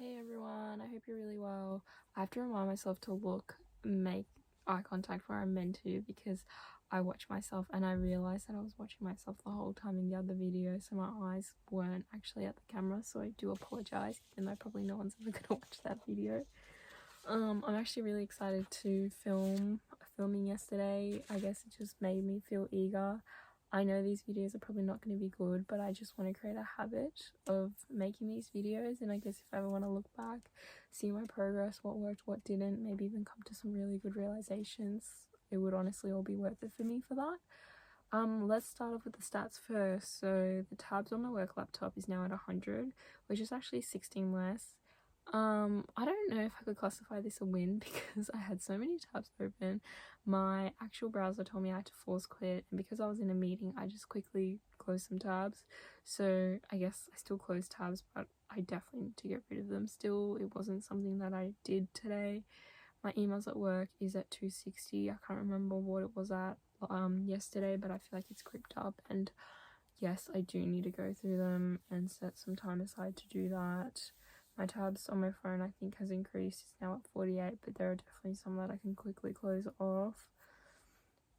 Hey everyone, I hope you're really well. I have to remind myself to make eye contact where I'm meant to because I watch myself and I realized that I was watching myself the whole time in the other video, so my eyes weren't actually at the camera, so I do apologize, even though probably no one's ever gonna watch that video. I'm actually really excited to filming yesterday. I guess it just made me feel eager. I know these videos are probably not going to be good, but I just want to create a habit of making these videos, and I guess if I ever want to look back, see my progress, what worked, what didn't, maybe even come to some really good realizations, it would honestly all be worth it for me for that. Let's start off with the stats first. So the tabs on my work laptop is now at 100, which is actually 16 less. I don't know if I could classify this a win because I had so many tabs open. My actual browser told me I had to force quit, and because I was in a meeting, I just quickly closed some tabs. So I guess I still closed tabs, but I definitely need to get rid of them still. It wasn't something that I did today. My emails at work is at 260. I can't remember what it was at yesterday, but I feel like it's creeped up, and yes, I do need to go through them and set some time aside to do that. My tabs on my phone I think has increased. It's now at 48, but there are definitely some that I can quickly close off.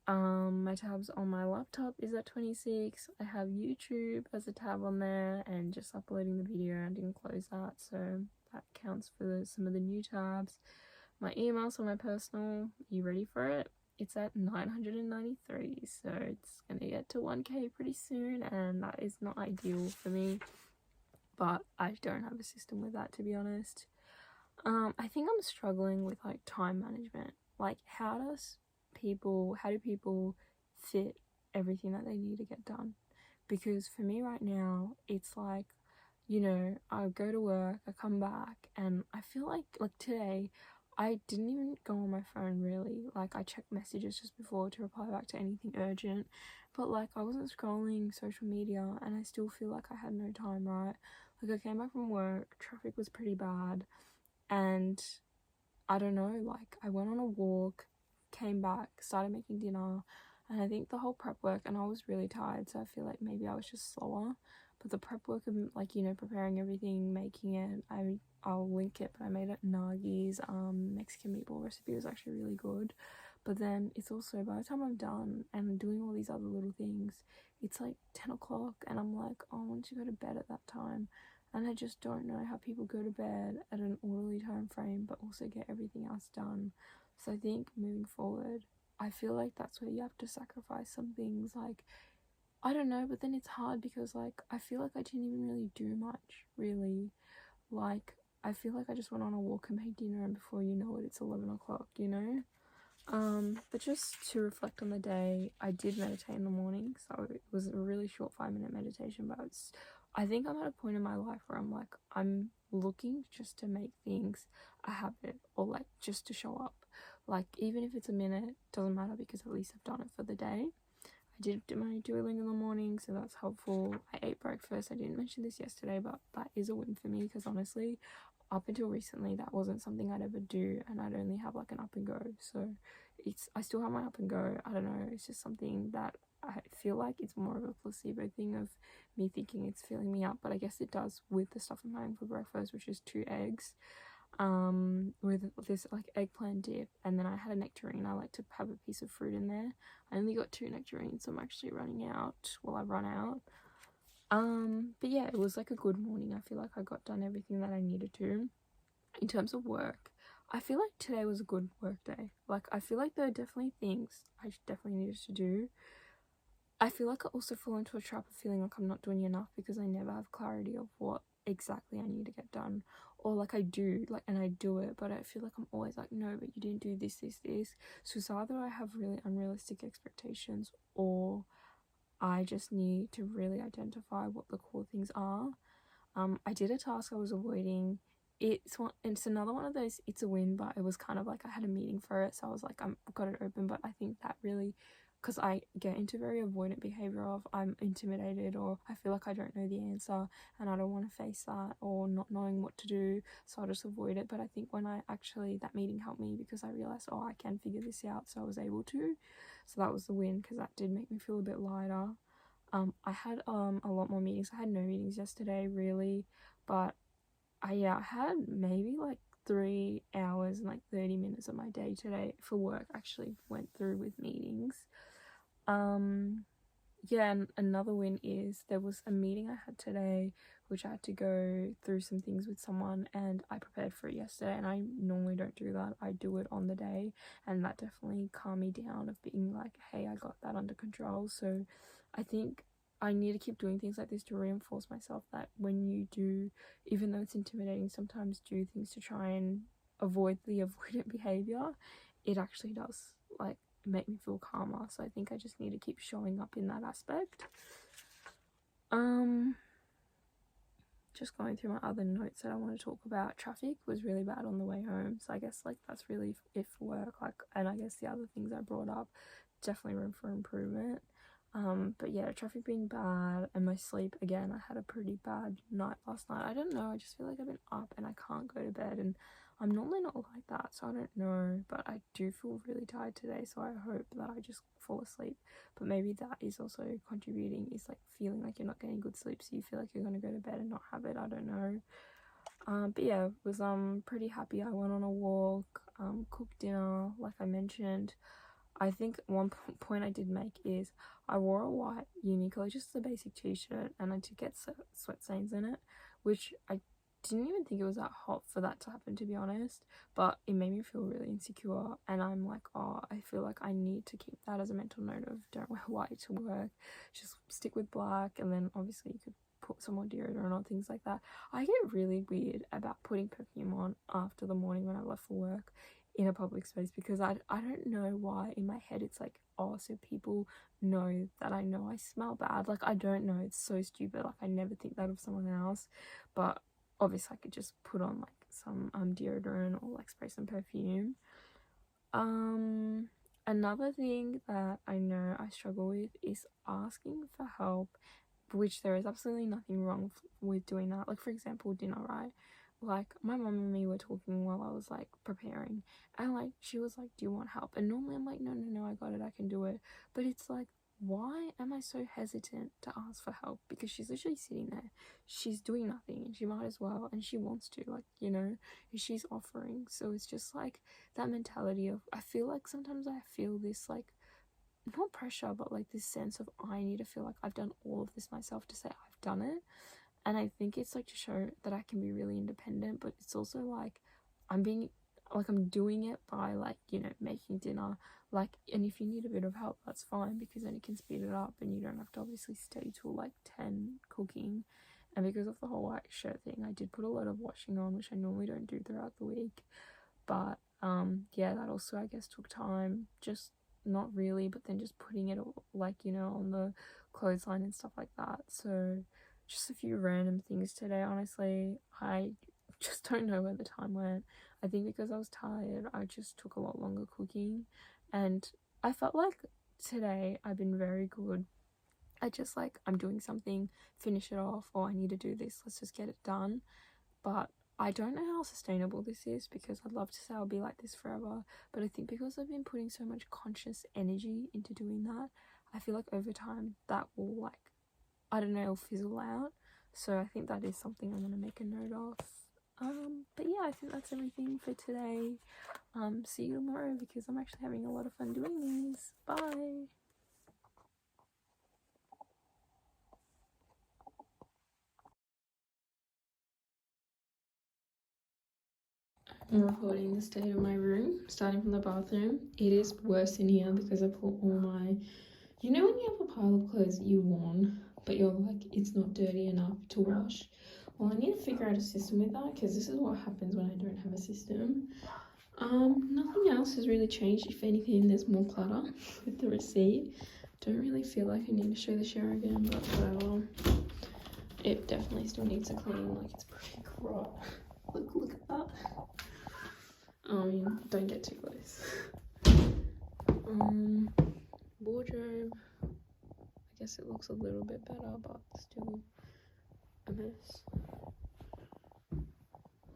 My tabs on my laptop is at 26. I have YouTube as a tab on there and just uploading the video, and didn't close that, so that counts for some of the new tabs. My emails on my personal, you ready for it? It's at 993, so it's gonna get to 1k pretty soon, and that is not ideal for me, but I don't have a system with that, to be honest. I think I'm struggling with like time management. Like, how do people fit everything that they need to get done? Because for me right now, it's like, I go to work, I come back, and I feel like today, I didn't even go on my phone really. Like, I checked messages just before to reply back to anything urgent, but like I wasn't scrolling social media, and I still feel like I had no time, right? Like, I came back from work, traffic was pretty bad, and I don't know, like I went on a walk, came back, started making dinner, and I think the whole prep work, and I was really tired, so I feel like maybe I was just slower. But the prep work of like, preparing everything, making it, I'll link it, but I made it Nagi's Mexican meatball recipe. It was actually really good. But then it's also, by the time I'm done and doing all these other little things, it's like 10 o'clock, and I'm like, oh, I want to go to bed at that time. And I just don't know how people go to bed at an orderly time frame but also get everything else done. So I think moving forward, I feel like that's where you have to sacrifice some things. Like, I don't know, but then it's hard because like I feel like I didn't even really do much, really. Like, I feel like I just went on a walk and made dinner, and before you know it, it's 11 o'clock, you know? But just to reflect on the day, I did meditate in the morning, so it was a really short 5-minute meditation, but I think I'm at a point in my life where I'm like, I'm looking just to make things a habit, or like just to show up. Like, even if it's a minute, doesn't matter, because at least I've done it for the day. I did do my Duolingo in the morning, so that's helpful. I ate breakfast. I didn't mention this yesterday, but that is a win for me because honestly, up until recently, that wasn't something I'd ever do, and I'd only have like an up and go. So I still have my up and go. I don't know. It's just something that I feel like it's more of a placebo thing of me thinking it's filling me up, but I guess it does with the stuff I'm having for breakfast, which is 2 eggs with this like eggplant dip, and then I had a nectarine. I like to have a piece of fruit in there. I only got 2 nectarines, so I'm actually running out. Well, I run out. But yeah, it was like a good morning. I feel like I got done everything that I needed to. In terms of work, I feel like today was a good work day. Like, I feel like there are definitely things I definitely needed to do. I feel like I also fall into a trap of feeling like I'm not doing enough because I never have clarity of what exactly I need to get done. Or like I do, like, and I do it, but I feel like I'm always like, no, but you didn't do this. So it's either I have really unrealistic expectations, or I just need to really identify what the core things are. I did a task I was avoiding. It's another one of those, it's a win, but it was kind of like I had a meeting for it, so I was like, I'm got it open. But I think that really, because I get into very avoidant behavior of I'm intimidated, or I feel like I don't know the answer and I don't want to face that, or not knowing what to do, so I'll just avoid it. But I think when that meeting helped me because I realized, oh, I can figure this out, so I was able to. So that was the win, because that did make me feel a bit lighter. I had a lot more meetings. I had no meetings yesterday really, but I had maybe like 3 hours and like 30 minutes of my day today for work actually went through with meetings. Yeah, and another win is there was a meeting I had today which I had to go through some things with someone, and I prepared for it yesterday, and I normally don't do that. I do it on the day, and that definitely calmed me down of being like, hey, I got that under control. So I think I need to keep doing things like this to reinforce myself that when you do, even though it's intimidating, sometimes do things to try and avoid the avoidant behavior, it actually does like make me feel calmer. So I think I just need to keep showing up in that aspect. Just going through my other notes that I want to talk about. Traffic was really bad on the way home, so I guess like that's really it for work. Like, and I guess the other things I brought up, definitely room for improvement. But yeah, traffic being bad and my sleep, again, I had a pretty bad night last night. I don't know, I just feel like I've been up and I can't go to bed, and I'm normally not like that, so I don't know, but I do feel really tired today, so I hope that I just fall asleep. But maybe that is also contributing, is like feeling like you're not getting good sleep, so you feel like you're gonna go to bed and not have it. I don't know. But yeah, was pretty happy. I went on a walk, cooked dinner like I mentioned. I think one point I did make is I wore a white Uniqlo, just a basic t-shirt, and I did get sweat stains in it, which I didn't even think it was that hot for that to happen, to be honest, but it made me feel really insecure, and I'm like, oh, I feel like I need to keep that as a mental note of don't wear white to work, just stick with black, and then obviously you could put some more deodorant on, things like that. I get really weird about putting perfume on after the morning when I left for work in a public space, because I don't know why in my head it's like, oh, so people know that I know I smell bad. Like, I don't know, it's so stupid. Like, I never think that of someone else, but obviously I could just put on like some deodorant or like spray some perfume. Another thing that I know I struggle with is asking for help, which there is absolutely nothing wrong with doing that. Like, for example, dinner, right? Like, my mum and me were talking while I was like preparing, and like she was like, do you want help? And normally I'm like, no, I got it, I can do it. But it's like, why am I so hesitant to ask for help? Because she's literally sitting there, she's doing nothing, and she might as well, and she wants to, like, you know, she's offering. So it's just like that mentality of, I feel like sometimes I feel this like, not pressure, but like this sense of I need to feel like I've done all of this myself to say I've done it. And I think it's like to show that I can be really independent, but it's also like I'm being like, I'm doing it by like, you know, making dinner, like, and if you need a bit of help, that's fine, because then it can speed it up and you don't have to obviously stay till like 10 cooking. And because of the whole white shirt thing, I did put a lot of washing on, which I normally don't do throughout the week. But yeah, that also I guess took time, just not really, but then just putting it like, you know, on the clothesline and stuff like that. So just a few random things today. Honestly, I just don't know where the time went. I think because I was tired, I just took a lot longer cooking, and I felt like today I've been very good. I just like, I'm doing something, finish it off, or I need to do this, let's just get it done. But I don't know how sustainable this is, because I'd love to say I'll be like this forever, but I think because I've been putting so much conscious energy into doing that, I feel like over time that will, like, I don't know, it'll fizzle out. So I think that is something I'm going to make a note of. But yeah, I think that's everything for today. See you tomorrow, because I'm actually having a lot of fun doing these. Bye. I'm recording the state of my room, starting from the bathroom. It is worse in here because I put all my, you know when you have a pile of clothes that you worn, but you're like, it's not dirty enough to wash? Well, I need to figure out a system with that, because this is what happens when I don't have a system. Nothing else has really changed. If anything, there's more clutter with the receipt. Don't really feel like I need to show the shower again, but whatever. It definitely still needs a clean, like it's pretty grot. Look at that. Don't get too close. Wardrobe, I guess it looks a little bit better, but still a mess.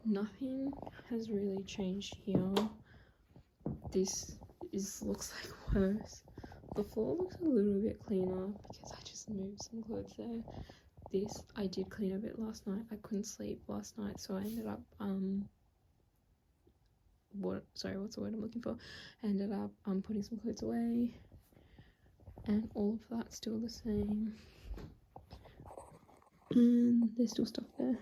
Nothing has really changed here. This looks like worse. The floor looks a little bit cleaner because I just moved some clothes there. this. I did clean a bit last night. I couldn't sleep last night, so I ended up what's the word I'm looking for? I ended up putting some clothes away, and all of that's still the same, and there's still stuff there.